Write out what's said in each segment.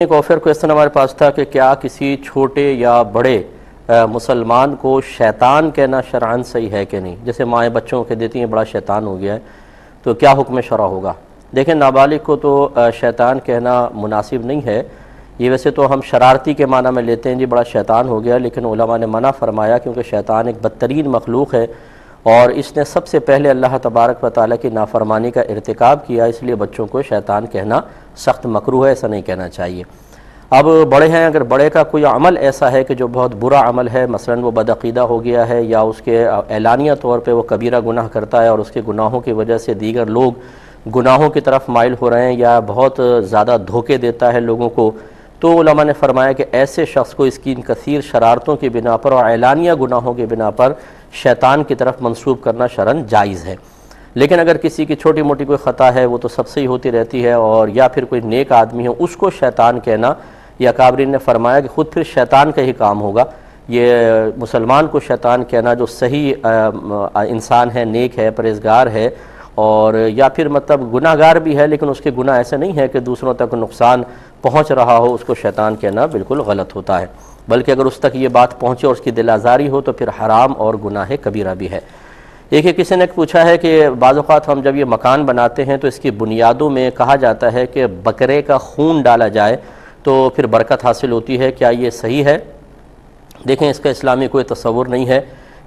ایک offer question ہمارے پاس تھا کہ کیا کسی چھوٹے یا بڑے مسلمان کو شیطان کہنا شرعاً صحیح ہے کہ نہیں؟ جیسے مائیں بچوں کے دیتی ہیں بڑا شیطان ہو گیا ہے تو کیا حکم شرع ہوگا؟ دیکھیں نابالغ کو تو شیطان کہنا مناسب نہیں ہے. یہ ویسے تو ہم شرارتی کے معنی میں لیتے ہیں جی بڑا شیطان ہو گیا، لیکن علماء نے منع فرمایا کیونکہ شیطان ایک بدترین مخلوق ہے اور اس نے سب سے پہلے اللہ تبارک و تعالیٰ کی نافرمانی کا ارتکاب کیا، اس لیے بچوں کو شیطان کہنا سخت مکروہ ہے، ایسا نہیں کہنا چاہیے. اب بڑے ہیں، اگر بڑے کا کوئی عمل ایسا ہے کہ جو بہت برا عمل ہے، مثلا وہ بدعقیدہ ہو گیا ہے یا اس کے اعلانیہ طور پہ وہ کبیرہ گناہ کرتا ہے اور اس کے گناہوں کی وجہ سے دیگر لوگ گناہوں کی طرف مائل ہو رہے ہیں یا بہت زیادہ دھوکے دیتا ہے لوگوں کو، تو علماء نے فرمایا کہ ایسے شخص کو اس کی ان کثیر شرارتوں کی بنا پر اور اعلانیہ گناہوں کی بنا پر شیطان کی طرف منسوب کرنا شرعاً جائز ہے. لیکن اگر کسی کی چھوٹی موٹی کوئی خطا ہے وہ تو سب سے ہی ہوتی رہتی ہے، اور یا پھر کوئی نیک آدمی ہے اس کو شیطان کہنا، یا اکابرین نے فرمایا کہ خود پھر شیطان کا ہی کام ہوگا. یہ مسلمان کو شیطان کہنا جو صحیح انسان ہے، نیک ہے، پرہیزگار ہے، اور یا پھر مطلب گناہ گار بھی ہے لیکن اس کے گناہ ایسے نہیں ہے کہ دوسروں تک نقصان پہنچ رہا ہو، اس کو شیطان کہنا بالکل غلط ہوتا ہے. بلکہ اگر اس تک یہ بات پہنچے اور اس کی دل آزاری ہو تو پھر حرام اور گناہ کبیرہ بھی ہے. کسی نے پوچھا ہے کہ بعض اوقات ہم جب یہ مکان بناتے ہیں تو اس کی بنیادوں میں کہا جاتا ہے کہ بکرے کا خون ڈالا جائے تو پھر برکت حاصل ہوتی ہے، کیا یہ صحیح ہے؟ دیکھیں اس کا اسلامی کوئی تصور نہیں ہے.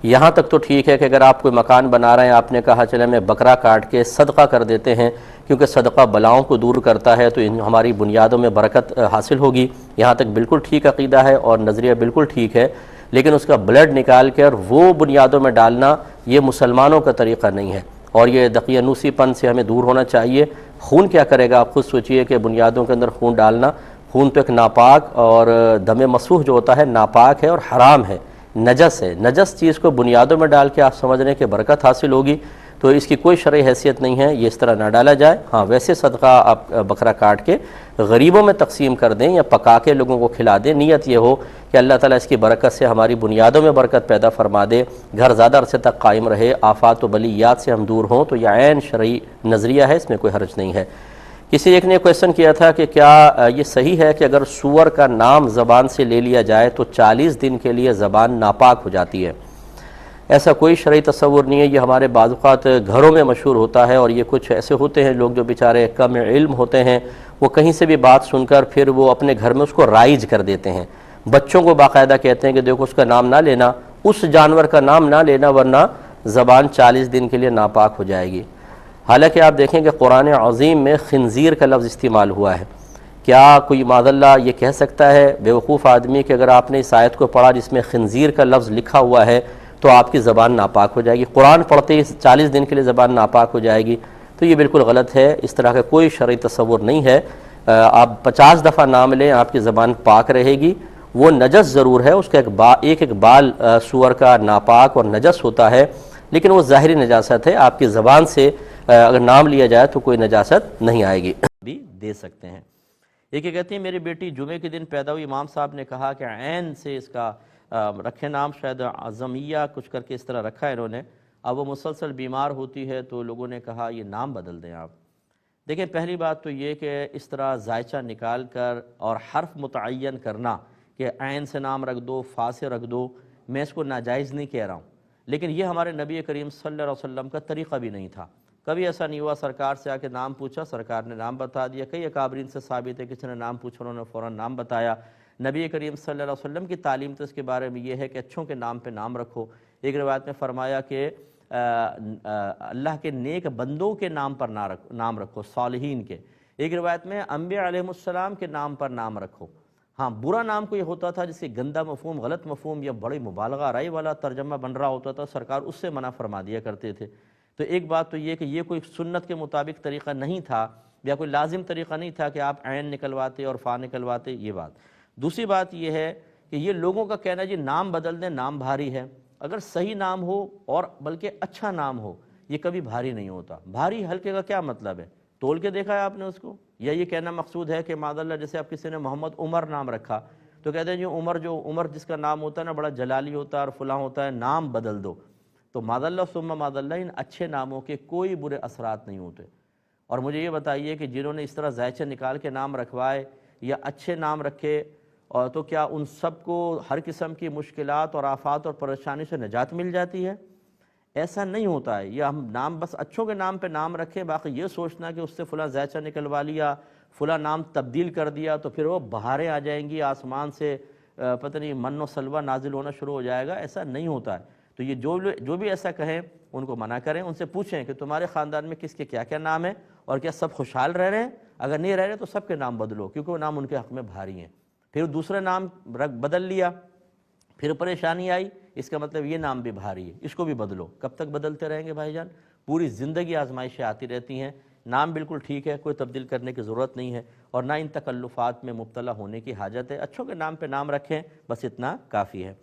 یہاں تک تو ٹھیک ہے کہ اگر آپ کوئی مکان بنا رہے ہیں، آپ نے کہا چلے میں بکرا کاٹ کے صدقہ کر دیتے ہیں کیونکہ صدقہ بلاؤں کو دور کرتا ہے تو ہماری بنیادوں میں برکت حاصل ہوگی، یہاں تک بالکل ٹھیک عقیدہ ہے اور نظریہ بالکل ٹھیک ہے. لیکن اس کا بلڈ نکال کر وہ بنیادوں میں ڈالنا یہ مسلمانوں کا طریقہ نہیں ہے، اور یہ دقیانوسی پن سے ہمیں دور ہونا چاہیے. خون کیا کرے گا؟ آپ خود سوچئے کہ بنیادوں کے اندر خون ڈالنا، خون تو ایک ناپاک اور دم مسفوح جو ہوتا ہے ناپاک ہے اور حرام ہے، نجس ہے. نجس چیز کو بنیادوں میں ڈال کے آپ سمجھ رہے ہیں کہ برکت حاصل ہوگی تو اس کی کوئی شرعی حیثیت نہیں ہے، یہ اس طرح نہ ڈالا جائے. ہاں ویسے صدقہ آپ بکرا کاٹ کے غریبوں میں تقسیم کر دیں یا پکا کے لوگوں کو کھلا دیں، نیت یہ ہو کہ اللہ تعالیٰ اس کی برکت سے ہماری بنیادوں میں برکت پیدا فرما دے، گھر زیادہ عرصے تک قائم رہے، آفات و بلیات سے ہم دور ہوں، تو یہ عین شرعی نظریہ ہے، اس میں کوئی حرج نہیں ہے. کسی ایک نے کویسچن کیا تھا کہ کیا یہ صحیح ہے کہ اگر سور کا نام زبان سے لے لیا جائے تو 40 دن کے لیے زبان ناپاک ہو جاتی ہے؟ ایسا کوئی شرعی تصور نہیں ہے. یہ ہمارے بعض اوقات گھروں میں مشہور ہوتا ہے، اور یہ کچھ ایسے ہوتے ہیں لوگ جو بیچارے کم علم ہوتے ہیں، وہ کہیں سے بھی بات سن کر پھر وہ اپنے گھر میں اس کو رائج کر دیتے ہیں. بچوں کو باقاعدہ کہتے ہیں کہ دیکھو اس کا نام نہ لینا، اس جانور کا نام نہ لینا ورنہ زبان 40 دن کے لیے ناپاک ہو جائے گی. حالانکہ آپ دیکھیں کہ قرآن عظیم میں خنزیر کا لفظ استعمال ہوا ہے. کیا کوئی معاذ اللہ یہ کہہ سکتا ہے بیوقوف آدمی کہ اگر آپ نے اس آیت کو پڑھا جس میں خنزیر کا لفظ لکھا ہوا ہے تو آپ کی زبان ناپاک ہو جائے گی؟ قرآن پڑھتے ہی 40 دن کے لیے زبان ناپاک ہو جائے گی؟ تو یہ بالکل غلط ہے. اس طرح کا کوئی شرعی تصور نہیں ہے. آپ 50 دفعہ نام لیں آپ کی زبان پاک رہے گی. وہ نجس ضرور ہے، اس کا ایک بال سور کا ناپاک اور نجس ہوتا ہے، لیکن وہ ظاہری نجاست ہے. آپ کی زبان سے اگر نام لیا جائے تو کوئی نجاست نہیں آئے گی. بھی دے سکتے ہیں. یہ کہتے ہیں میری بیٹی جمعے کے دن پیدا ہوئی، امام صاحب نے کہا کہ عین سے اس کا رکھے نام، شاید عظمیہ کچھ کر کے اس طرح رکھا ہے انہوں نے. اب وہ مسلسل بیمار ہوتی ہے تو لوگوں نے کہا یہ نام بدل دیں آپ. دیکھیں پہلی بات تو یہ کہ اس طرح زائچہ نکال کر اور حرف متعین کرنا کہ عین سے نام رکھ دو، فا سے رکھ دو، میں اس کو ناجائز نہیں کہہ رہا ہوں، لیکن یہ ہمارے نبی کریم صلی اللہ علیہ وسلم کا طریقہ بھی نہیں تھا. کبھی ایسا نہیں ہوا سرکار سے آ کے نام پوچھا، سرکار نے نام بتا دیا. کئی اکابرین سے ثابت ہے کسی نے نام پوچھا انہوں نے فوراً نام بتایا. نبی کریم صلی اللہ علیہ وسلم کی تعلیم تو اس کے بارے میں یہ ہے کہ اچھوں کے نام پہ نام رکھو. ایک روایت میں فرمایا کہ اللہ کے نیک بندوں کے نام پر نام رکھو، صالحین کے. ایک روایت میں انبیاء علیہ السلام کے نام پر نام رکھو. ہاں برا نام کوئی ہوتا تھا جس سے گندا مفہوم، غلط مفہوم یا بڑی مبالغہ آرائی والا ترجمہ بن رہا ہوتا تھا، سرکار اس سے منع فرما دیا کرتے تھے. تو ایک بات تو یہ کہ یہ کوئی سنت کے مطابق طریقہ نہیں تھا یا کوئی لازم طریقہ نہیں تھا کہ آپ عین نکلواتے اور فا نکلواتے، یہ بات. دوسری بات یہ ہے کہ یہ لوگوں کا کہنا جی نام بدل دیں، نام بھاری ہے. اگر صحیح نام ہو اور بلکہ اچھا نام ہو یہ کبھی بھاری نہیں ہوتا. بھاری ہلکے کا کیا مطلب ہے؟ تول کے دیکھا ہے آپ نے اس کو؟ یا یہ کہنا مقصود ہے کہ معاذ اللہ جیسے آپ کسی نے محمد عمر نام رکھا تو کہتے ہیں جو عمر جس کا نام ہوتا ہے نا بڑا جلالی ہوتا ہے اور فلاں ہوتا ہے، نام بدل دو. تو معاذ اللہ ثم معاذ اللہ ان اچھے ناموں کے کوئی برے اثرات نہیں ہوتے. اور مجھے یہ بتائیے کہ جنہوں نے اس طرح زائچہ نکال کے نام رکھوائے یا اچھے نام رکھے، اور تو کیا ان سب کو ہر قسم کی مشکلات اور آفات اور پریشانی سے نجات مل جاتی ہے؟ ایسا نہیں ہوتا ہے۔ یہ ہم نام بس اچھوں کے نام پہ نام رکھیں، باقی یہ سوچنا کہ اس سے فلاں زیچہ نکلوا لیا، فلاں نام تبدیل کر دیا تو پھر وہ بہاریں آ جائیں گی، آسمان سے پتہ نہیں من و سلوہ نازل ہونا شروع ہو جائے گا، ایسا نہیں ہوتا ہے۔ تو یہ جو بھی ایسا کہیں ان کو منع کریں، ان سے پوچھیں کہ تمہارے خاندان میں کس کے کیا کیا نام ہیں اور کیا سب خوشحال رہ رہے ہیں؟ اگر نہیں رہ رہے تو سب کے نام بدلو، کیونکہ وہ نام ان کے حق میں بھاری ہیں۔ پھر دوسرے نام بدل لیا، پھر پریشانی آئی، اس کا مطلب یہ نام بھی بھاری ہے، اس کو بھی بدلو۔ کب تک بدلتے رہیں گے بھائی جان؟ پوری زندگی آزمائشیں آتی رہتی ہیں۔ نام بالکل ٹھیک ہے، کوئی تبدیل کرنے کی ضرورت نہیں ہے، اور نہ ان تکلفات میں مبتلا ہونے کی حاجت ہے۔ اچھوں کے نام پہ نام رکھیں، بس اتنا کافی ہے۔